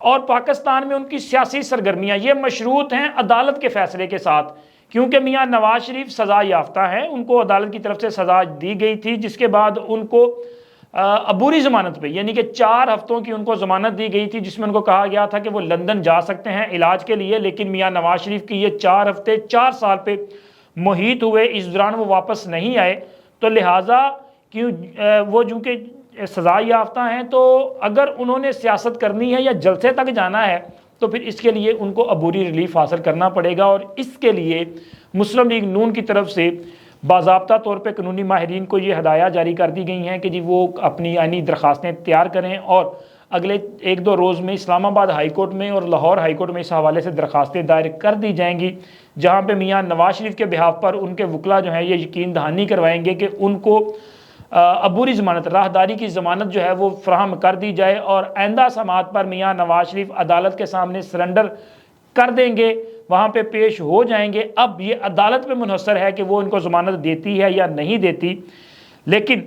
اور پاکستان میں ان کی سیاسی سرگرمیاں یہ مشروط ہیں عدالت کے فیصلے کے ساتھ، کیونکہ میاں نواز شریف سزا یافتہ ہیں، ان کو عدالت کی طرف سے سزا دی گئی تھی، جس کے بعد ان کو عبوری ضمانت پہ یعنی کہ 4 ہفتوں کی ان کو ضمانت دی گئی تھی، جس میں ان کو کہا گیا تھا کہ وہ لندن جا سکتے ہیں علاج کے لیے، لیکن میاں نواز شریف کی یہ 4 ہفتے 4 سال پہ محیط ہوئے، اس دوران وہ واپس نہیں آئے، تو لہٰذا وہ چونکہ سزا یافتہ ہیں تو اگر انہوں نے سیاست کرنی ہے یا جلسے تک جانا ہے تو پھر اس کے لیے ان کو عبوری ریلیف حاصل کرنا پڑے گا، اور اس کے لیے مسلم لیگ نون کی طرف سے باضابطہ طور پہ قانونی ماہرین کو یہ ہدایات جاری کر دی گئی ہیں کہ جی وہ اپنی آئینی درخواستیں تیار کریں، اور اگلے 1-2 روز میں اسلام آباد ہائی کورٹ میں اور لاہور ہائی کورٹ میں اس حوالے سے درخواستیں دائر کر دی جائیں گی، جہاں پہ میاں نواز شریف کے بہاف پر ان کے وکلا جو ہیں یہ یقین دہانی کروائیں گے کہ ان کو عبوری ضمانت راہداری کی ضمانت جو ہے وہ فراہم کر دی جائے، اور آئندہ سماعت پر میاں نواز شریف عدالت کے سامنے سرنڈر کر دیں گے، وہاں پہ پیش ہو جائیں گے۔ اب یہ عدالت پہ منحصر ہے کہ وہ ان کو ضمانت دیتی ہے یا نہیں دیتی، لیکن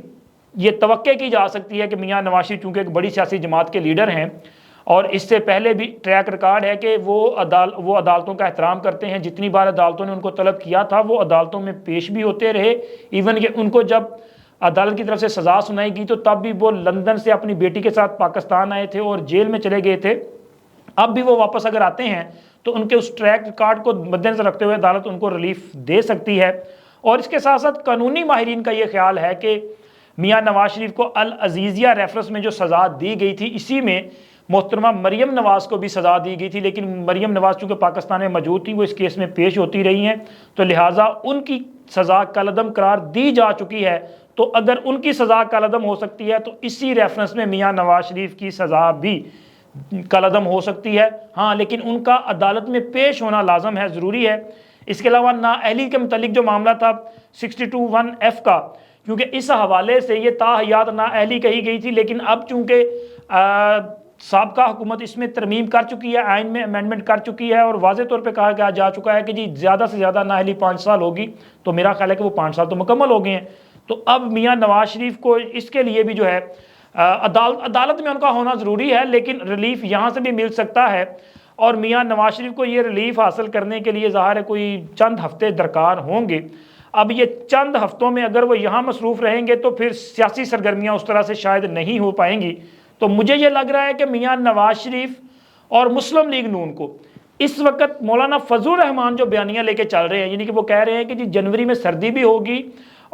یہ توقع کی جا سکتی ہے کہ میاں نواز شریف چونکہ ایک بڑی سیاسی جماعت کے لیڈر ہیں اور اس سے پہلے بھی ٹریک ریکارڈ ہے کہ وہ عدالتوں کا احترام کرتے ہیں، جتنی بار عدالتوں نے ان کو طلب کیا تھا وہ عدالتوں میں پیش بھی ہوتے رہے، ایون کہ ان کو جب عدالت کی طرف سے سزا سنائی گئی تو تب بھی وہ لندن سے اپنی بیٹی کے ساتھ پاکستان آئے تھے اور جیل میں چلے گئے تھے، اب بھی وہ واپس اگر آتے ہیں تو ان کے اس ٹریک ریکارڈ کو مد نظر رکھتے ہوئے عدالت ان کو ریلیف دے سکتی ہے۔ اور اس کے ساتھ ساتھ قانونی ماہرین کا یہ خیال ہے کہ میاں نواز شریف کو العزیزیہ ریفرنس میں جو سزا دی گئی تھی اسی میں محترمہ مریم نواز کو بھی سزا دی گئی تھی، لیکن مریم نواز چونکہ پاکستان میں موجود تھی وہ اس کیس میں پیش ہوتی رہی ہیں، تو لہٰذا ان کی سزا کالعدم قرار دی جا چکی ہے، تو اگر ان کی سزا کالعدم ہو سکتی ہے تو اسی ریفرنس میں میاں نواز شریف کی سزا بھی کالعدم ہو سکتی ہے، ہاں لیکن ان کا عدالت میں پیش ہونا لازم ہے، ضروری ہے۔ اس کے علاوہ نااہلی کے متعلق جو معاملہ تھا 62(1)(f) کا، کیونکہ اس حوالے سے یہ تاحیات نااہلی کہی گئی تھی، لیکن اب چونکہ سابقہ حکومت اس میں ترمیم کر چکی ہے، آئین میں امینڈمنٹ کر چکی ہے اور واضح طور پہ کہا جا چکا ہے کہ جی زیادہ سے زیادہ نااہلی 5 سال ہوگی، تو میرا خیال ہے کہ وہ 5 سال تو مکمل ہو گئے ہیں، تو اب میاں نواز شریف کو اس کے لیے بھی جو ہے عدالت میں ان کا ہونا ضروری ہے، لیکن ریلیف یہاں سے بھی مل سکتا ہے، اور میاں نواز شریف کو یہ ریلیف حاصل کرنے کے لیے ظاہر ہے کوئی چند ہفتے درکار ہوں گے۔ اب یہ چند ہفتوں میں اگر وہ یہاں مصروف رہیں گے تو پھر سیاسی سرگرمیاں اس طرح سے شاید نہیں ہو پائیں گی، تو مجھے یہ لگ رہا ہے کہ میاں نواز شریف اور مسلم لیگ نون کو اس وقت مولانا فضل الرحمان جو بیانیہ لے کے چل رہے ہیں، یعنی کہ وہ کہہ رہے ہیں کہ جی جنوری میں سردی بھی ہوگی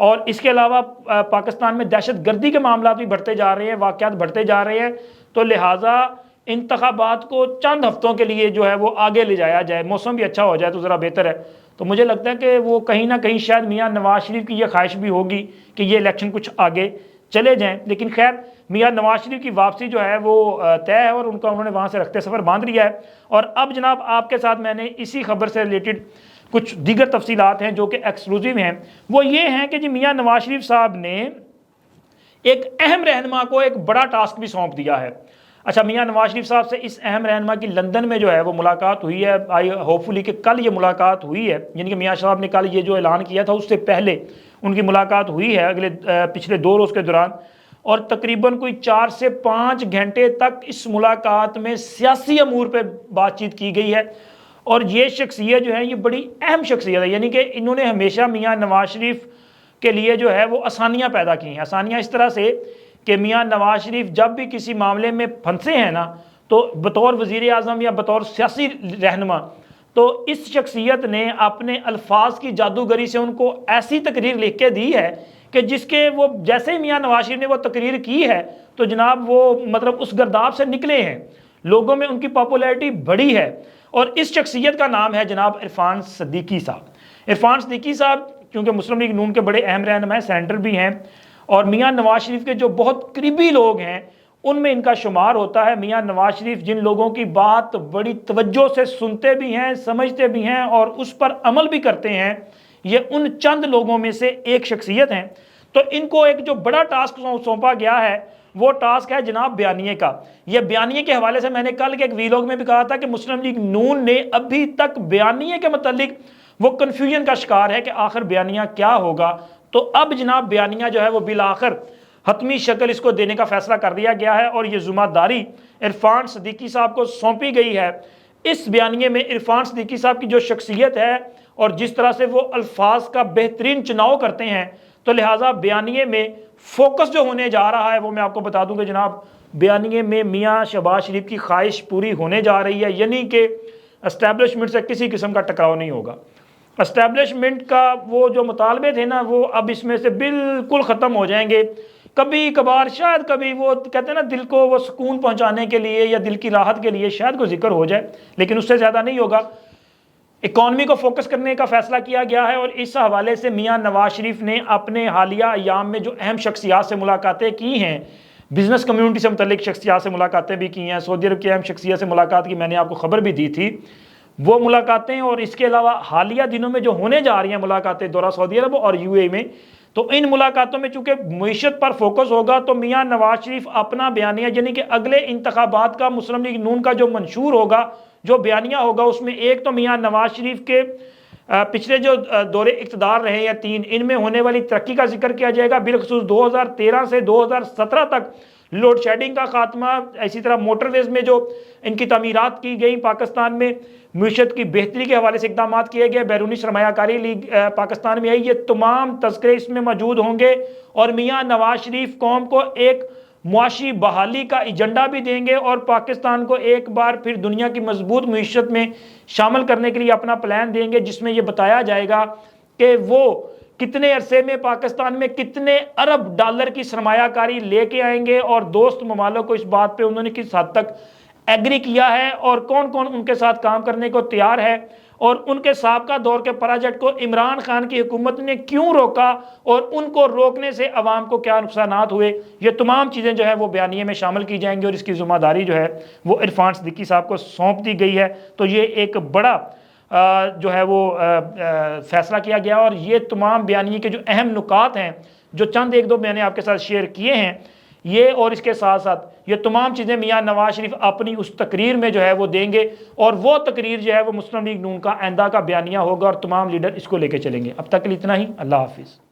اور اس کے علاوہ پاکستان میں دہشت گردی کے معاملات بھی بڑھتے جا رہے ہیں، واقعات بڑھتے جا رہے ہیں، تو لہٰذا انتخابات کو چند ہفتوں کے لیے جو ہے وہ آگے لے جایا جائے، موسم بھی اچھا ہو جائے تو ذرا بہتر ہے۔ تو مجھے لگتا ہے کہ وہ کہیں نہ کہیں شاید میاں نواز شریف کی یہ خواہش بھی ہوگی کہ یہ الیکشن کچھ آگے چلے جائیں، لیکن خیر میاں نواز شریف کی واپسی جو ہے وہ طے ہے اور انہوں نے وہاں سے رخت سفر باندھ لیا ہے۔ اور اب جناب آپ کے ساتھ میں نے اسی خبر سے ریلیٹڈ کچھ دیگر تفصیلات ہیں جو کہ ایکسکلوزیو ہیں، وہ یہ ہیں کہ جی میاں نواز شریف صاحب نے ایک اہم رہنما کو ایک بڑا ٹاسک بھی سونپ دیا ہے۔ اچھا، میاں نواز شریف صاحب سے اس اہم رہنما کی لندن میں جو ہے وہ ملاقات ہوئی ہے، ہوپ فلی کہ کل یہ ملاقات ہوئی ہے، یعنی کہ میاں صاحب نے کل یہ جو اعلان کیا تھا اس سے پہلے ان کی ملاقات ہوئی ہے پچھلے 2 روز کے دوران، اور تقریباً کوئی 4 سے 5 گھنٹے تک اس ملاقات میں سیاسی امور پہ بات چیت کی گئی ہے، اور یہ شخصیت جو ہے یہ بڑی اہم شخصیت ہے، یعنی کہ انہوں نے ہمیشہ میاں نواز شریف کے لیے جو ہے وہ آسانیاں پیدا کی ہیں، آسانیاں اس طرح سے کہ میاں نواز شریف جب بھی کسی معاملے میں پھنسے ہیں نا تو بطور وزیر اعظم یا بطور سیاسی رہنما، تو اس شخصیت نے اپنے الفاظ کی جادوگری سے ان کو ایسی تقریر لکھ کے دی ہے کہ جس کے وہ جیسے ہی میاں نواز شریف نے وہ تقریر کی ہے تو جناب وہ مطلب اس گرداب سے نکلے ہیں، لوگوں میں ان کی پاپولیرٹی بڑی ہے، اور اس شخصیت کا نام ہے جناب عرفان صدیقی صاحب۔ عرفان صدیقی صاحب کیونکہ مسلم لیگ نون کے بڑے اہم رہنما ہیں، سینیٹر بھی ہیں، اور میاں نواز شریف کے جو بہت قریبی لوگ ہیں ان میں ان کا شمار ہوتا ہے۔ میاں نواز شریف جن لوگوں کی بات بڑی توجہ سے سنتے بھی ہیں، سمجھتے بھی ہیں اور اس پر عمل بھی کرتے ہیں، یہ ان چند لوگوں میں سے ایک شخصیت ہیں۔ تو ان کو ایک جو بڑا ٹاسک سونپا گیا ہے وہ ٹاسک ہے جناب بیانیے کا۔ یہ بیانیے کے حوالے سے میں نے کل کے ایک ویلاگ میں بھی کہا تھا کہ مسلم لیگ نون نے ابھی تک بیانیے کے متعلق وہ کنفیوژن کا شکار ہے کہ آخر بیانیہ کیا ہوگا، تو اب جناب بیانیہ جو ہے وہ بالآخر حتمی شکل اس کو دینے کا فیصلہ کر دیا گیا ہے اور یہ ذمہ داری عرفان صدیقی صاحب کو سونپی گئی ہے۔ اس بیانیے میں عرفان صدیقی صاحب کی جو شخصیت ہے اور جس طرح سے وہ الفاظ کا بہترین چناؤ کرتے ہیں، تو لہٰذا بیانیے میں فوکس جو ہونے جا رہا ہے وہ میں آپ کو بتا دوں کہ جناب بیانیے میں میاں شہباز شریف کی خواہش پوری ہونے جا رہی ہے، یعنی کہ اسٹیبلشمنٹ سے کسی قسم کا ٹکراؤ نہیں ہوگا۔ اسٹیبلشمنٹ کا وہ جو مطالبے تھے نا وہ اب اس میں سے بالکل ختم ہو جائیں گے۔ کبھی کبھار شاید کبھی وہ کہتے ہیں نا دل کو وہ سکون پہنچانے کے لیے یا دل کی راحت کے لیے شاید کوئی ذکر ہو جائے، لیکن اس سے زیادہ نہیں ہوگا۔ اکانومی کو فوکس کرنے کا فیصلہ کیا گیا ہے اور اس حوالے سے میاں نواز شریف نے اپنے حالیہ ایام میں جو اہم شخصیات سے ملاقاتیں کی ہیں، بزنس کمیونٹی سے متعلق شخصیات سے ملاقاتیں بھی کی ہیں، سعودی عرب کی اہم شخصیات سے ملاقات کی، میں نے آپ کو خبر بھی دی تھی وہ ملاقاتیں، اور اس کے علاوہ حالیہ دنوں میں جو ہونے جا رہی ہیں ملاقاتیں دورہ سعودی عرب اور یو اے میں، تو ان ملاقاتوں میں چونکہ معیشت پر فوکس ہوگا تو میاں نواز شریف اپنا بیانیہ یعنی کہ اگلے انتخابات کا مسلم لیگ نون کا جو منشور ہوگا، جو بیانیہ ہوگا، اس میں ایک تو میاں نواز شریف کے پچھلے جو دور اقتدار رہے یا 3 ان میں ہونے والی ترقی کا ذکر کیا جائے گا، بالخصوص 2013 سے 2017 تک لوڈ شیڈنگ کا خاتمہ، اسی طرح موٹر ویز میں جو ان کی تعمیرات کی گئی، پاکستان میں معیشت کی بہتری کے حوالے سے اقدامات کیے گئے، بیرونی سرمایہ کاری لیگ پاکستان میں آئی، یہ تمام تذکرے اس میں موجود ہوں گے اور میاں نواز شریف قوم کو ایک معاشی بحالی کا ایجنڈا بھی دیں گے اور پاکستان کو ایک بار پھر دنیا کی مضبوط معیشت میں شامل کرنے کے لیے اپنا پلان دیں گے، جس میں یہ بتایا جائے گا کہ وہ کتنے عرصے میں پاکستان میں کتنے ارب ڈالر کی سرمایہ کاری لے کے آئیں گے، اور دوست ممالک کو اس بات پہ انہوں نے کس حد تک ایگری کیا ہے اور کون کون ان کے ساتھ کام کرنے کو تیار ہے، اور ان کے سابقہ دور کے پروجیکٹ کو عمران خان کی حکومت نے کیوں روکا اور ان کو روکنے سے عوام کو کیا نقصانات ہوئے، یہ تمام چیزیں جو ہے وہ بیانیے میں شامل کی جائیں گی اور اس کی ذمہ داری جو ہے وہ عرفان صدیقی صاحب کو سونپ دی گئی ہے۔ تو یہ ایک بڑا جو ہے وہ فیصلہ کیا گیا، اور یہ تمام بیانیے کے جو اہم نکات ہیں، جو چند ایک دو میں نے آپ کے ساتھ شیئر کیے ہیں، یہ اور اس کے ساتھ ساتھ یہ تمام چیزیں میاں نواز شریف اپنی اس تقریر میں جو ہے وہ دیں گے، اور وہ تقریر جو ہے وہ مسلم لیگ نون کا آئندہ کا بیانیہ ہوگا اور تمام لیڈر اس کو لے کے چلیں گے۔ اب تک کے لیے اتنا ہی، اللہ حافظ۔